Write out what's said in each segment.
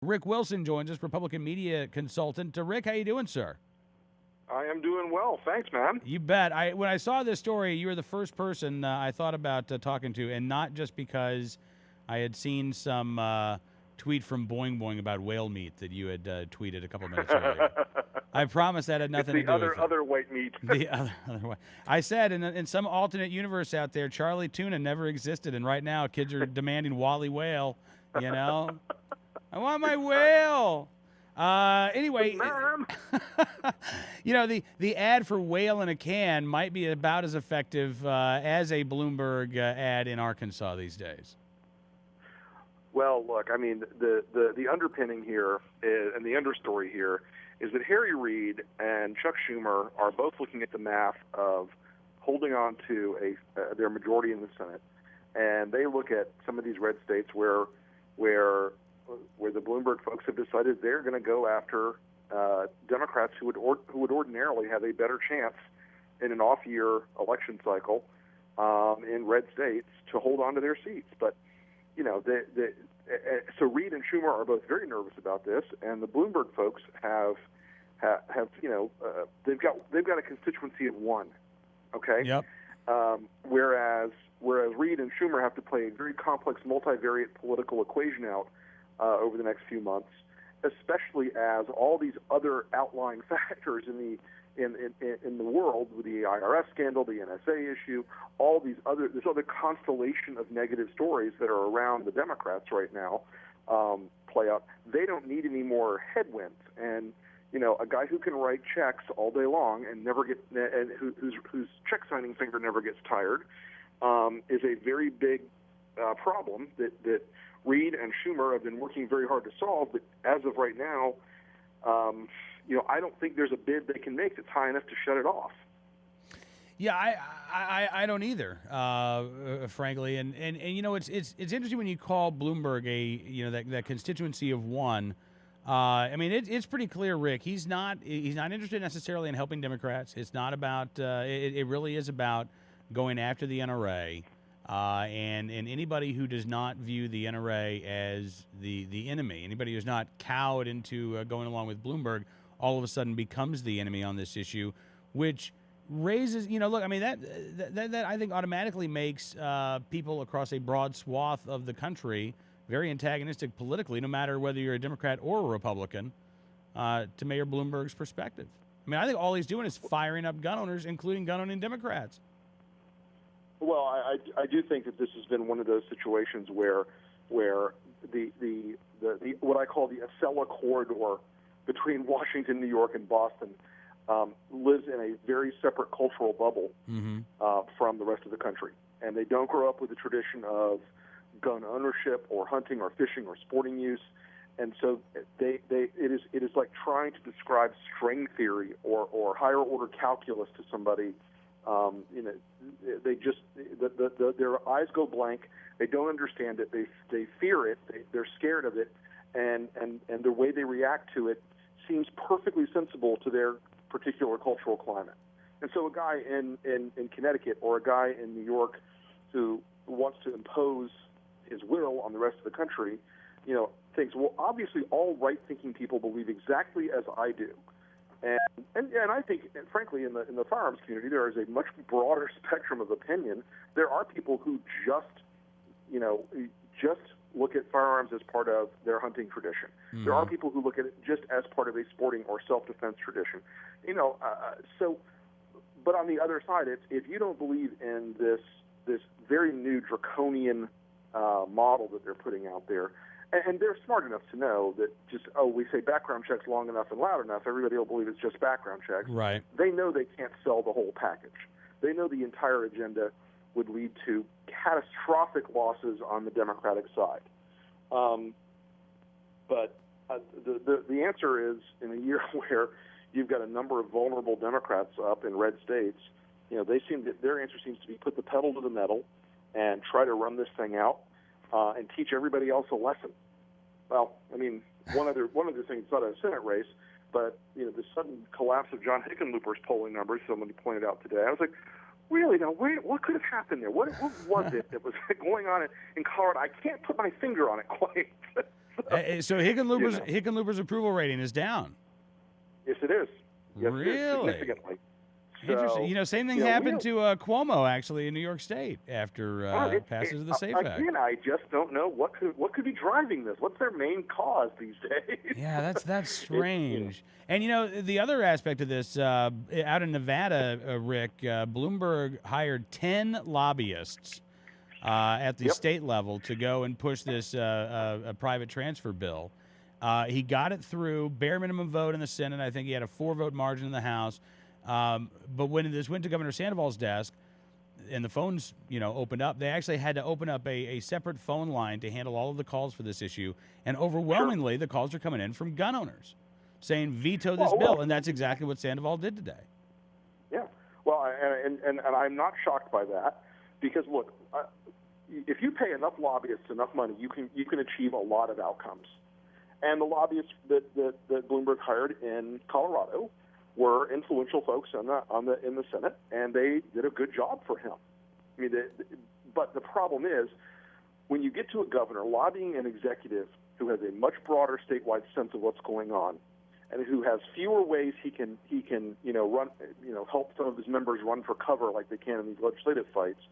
Rick Wilson joins us, Republican media consultant. Rick, how you doing, sir? I am doing well. Thanks, man. You bet. When I saw this story, you were the first person I thought about talking to, and not just because I had seen some tweet from Boing Boing about whale meat that you had tweeted a couple minutes earlier. I promise that had It's nothing to the do with it. other white meat. The other way. I said in some alternate universe out there, Charlie Tuna never existed, and right now kids are demanding Wally Whale. You know, I want my whale. Anyway, Ma'am. the ad for whale in a can might be about as effective as a Bloomberg ad in Arkansas these days. Well, look, I mean, the underpinning here and the understory here is that Harry Reid and Chuck Schumer are both looking at the math of holding on to their majority in the Senate, and they look at some of these red states where the Bloomberg folks have decided they're going to go after Democrats who would ordinarily have a better chance in an off-year election cycle in red states to hold on to their seats. But so Reid and Schumer are both very nervous about this, and the Bloomberg folks have they've got a constituency of one, okay? Yep. Whereas Reid and Schumer have to play a very complex, multivariate political equation out over the next few months, especially as all these other outlying factors in the world, with the IRS scandal, the NSA issue, this other constellation of negative stories that are around the Democrats right now play out. They don't need any more headwinds, and a guy who can write checks all day long and whose check signing finger never gets tired is a very big problem that Reid and Schumer have been working very hard to solve. But as of right now, I don't think there's a bid they can make that's high enough to shut it off. Yeah, I don't either, frankly, and it's interesting when you call Bloomberg that constituency of one. I mean, it's pretty clear, Rick. He's not interested necessarily in helping Democrats. It's not about. It really is about going after the NRA, and anybody who does not view the NRA as the enemy, anybody who's not cowed into going along with Bloomberg, all of a sudden becomes the enemy on this issue, which raises, look, I mean, that I think automatically makes people across a broad swath of the country very antagonistic politically, no matter whether you're a Democrat or a Republican, to Mayor Bloomberg's perspective. I mean, I think all he's doing is firing up gun owners, including gun-owning Democrats. Well, I do think that this has been one of those situations where the what I call the Acela corridor between Washington, New York, and Boston lives in a very separate cultural bubble from the rest of the country, and they don't grow up with the tradition of gun ownership or hunting or fishing or sporting use, and so it is like trying to describe string theory or higher order calculus to somebody. They just their eyes go blank. They don't understand it. They fear it. They're scared of it, and the way they react to it seems perfectly sensible to their particular cultural climate. And so a guy in Connecticut or a guy in New York who wants to impose his will on the rest of the country, thinks, well, obviously all right-thinking people believe exactly as I do. And I think, frankly, in the firearms community, there is a much broader spectrum of opinion. There are people who just look at firearms as part of their hunting tradition. Mm-hmm. There are people who look at it just as part of a sporting or self-defense tradition. But on the other side, if you don't believe in this very new draconian model that they're putting out there, and they're smart enough to know that we say background checks long enough and loud enough, everybody will believe it's just background checks. Right. They know they can't sell the whole package. They know the entire agenda would lead to catastrophic losses on the Democratic side. But the answer is, in a year where you've got a number of vulnerable Democrats up in red states, their answer seems to be put the pedal to the metal and try to run this thing out. And teach everybody else a lesson. Well, I mean, one other thing, it's not a Senate race, but the sudden collapse of John Hickenlooper's polling numbers, somebody pointed out today. I was like, really? Now, what could have happened there? What was it that was going on in Colorado? I can't put my finger on it quite. So Hickenlooper's approval rating is down. Yes, it is. Yes, it is, Really? significantly. Interesting. So, Same thing we happened to Cuomo actually in New York State after passage of the SAFE Act. again, I just don't know what could be driving this. What's their main cause these days? Yeah, that's strange. And the other aspect of this, out in Nevada, Rick, Bloomberg hired 10 lobbyists at the Yep. state level to go and push this a private transfer bill. He got it through, bare minimum vote in the Senate. I think he had a 4-vote margin in the House. But when this went to Governor Sandoval's desk and the phones, opened up, they actually had to open up a separate phone line to handle all of the calls for this issue. And overwhelmingly, the calls are coming in from gun owners saying veto this bill. And that's exactly what Sandoval did today. Yeah. Well, and I'm not shocked by that because, look, if you pay enough lobbyists enough money, you can achieve a lot of outcomes. And the lobbyists that Bloomberg hired in Colorado were influential folks in the Senate, and they did a good job for him. I mean, but the problem is, when you get to a governor lobbying an executive who has a much broader statewide sense of what's going on, and who has fewer ways he can run help some of his members run for cover like they can in these legislative fights.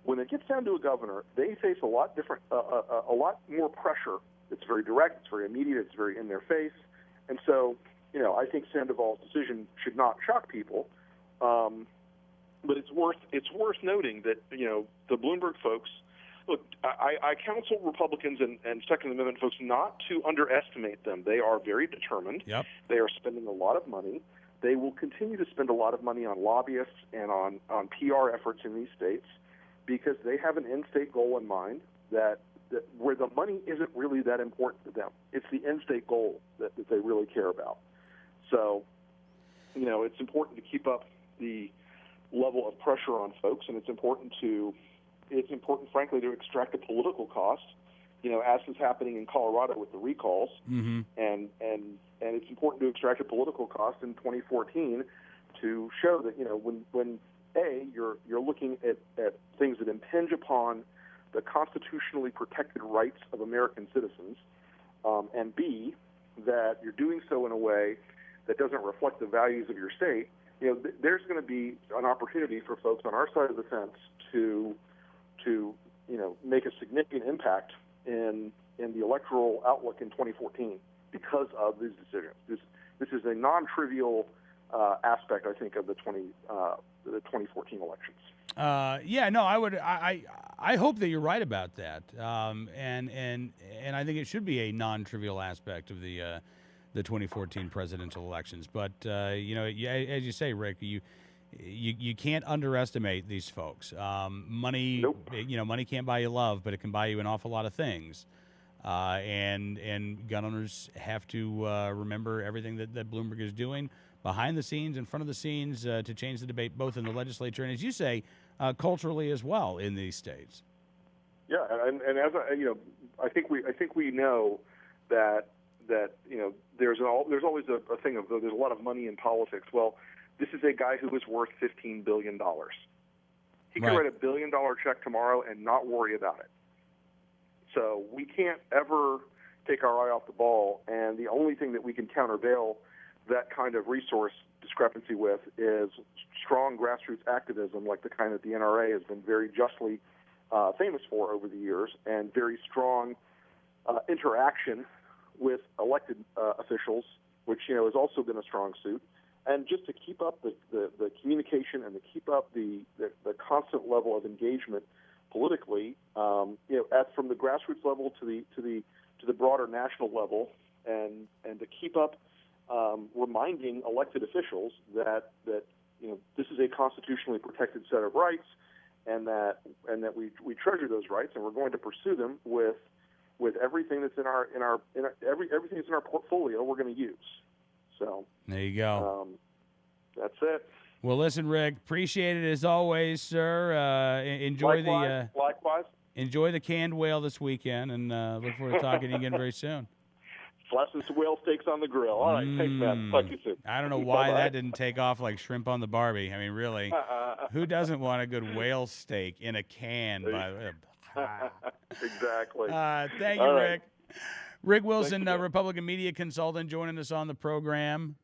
When it gets down to a governor, they face a lot more pressure. It's very direct, it's very immediate, it's very in their face, and so. I think Sandoval's decision should not shock people, but it's worth noting that the Bloomberg folks. Look, I counsel Republicans and Second Amendment folks not to underestimate them. They are very determined. Yep. They are spending a lot of money. They will continue to spend a lot of money on lobbyists and on PR efforts in these states because they have an in-state goal in mind that where the money isn't really that important to them. It's the in-state goal that they really care about. So, it's important to keep up the level of pressure on folks, and it's important, frankly, to extract the political cost, as is happening in Colorado with the recalls, and it's important to extract a political cost in 2014 to show that when you're looking at things that impinge upon the constitutionally protected rights of American citizens, and B, that you're doing so in a way that doesn't reflect the values of your state, there's going to be an opportunity for folks on our side of the fence to make a significant impact in the electoral outlook in 2014 because of these decisions. This is a non-trivial aspect, I think, of the 2014 elections. I hope that you're right about that, and I think it should be a non-trivial aspect of the 2014 presidential elections. But as you say, Rick, you can't underestimate these folks. Money, Nope. Money can't buy you love, but it can buy you an awful lot of things. And gun owners have to remember everything that Bloomberg is doing behind the scenes, in front of the scenes, to change the debate both in the legislature and, as you say, culturally as well in these states. Yeah, and as I think we know that there's always a thing of there's a lot of money in politics. Well, this is a guy who is worth $15 billion. He could write $1 billion check tomorrow and not worry about it. So we can't ever take our eye off the ball, and the only thing that we can countervail that kind of resource discrepancy with is strong grassroots activism like the kind that the NRA has been very justly famous for over the years, and very strong interaction with elected officials, which has also been a strong suit, and just to keep up the communication and to keep up the constant level of engagement politically, from the grassroots level to the broader national level, and to keep up reminding elected officials that this is a constitutionally protected set of rights, and that we treasure those rights, and we're going to pursue them with everything that's in our everything that's in our portfolio. We're going to use. So there you go. That's it. Well, listen, Rick, appreciate it as always, sir. Enjoy likewise. Enjoy the canned whale this weekend, and look forward to talking to you again very soon. Lessons to whale steaks on the grill. All right, thanks, man. Talk to you soon. I don't know why that didn't take off like shrimp on the Barbie. I mean, really, who doesn't want a good whale steak in a can? Exactly. Thank you, Rick. Rick Wilson, again. Republican media consultant, joining us on the program.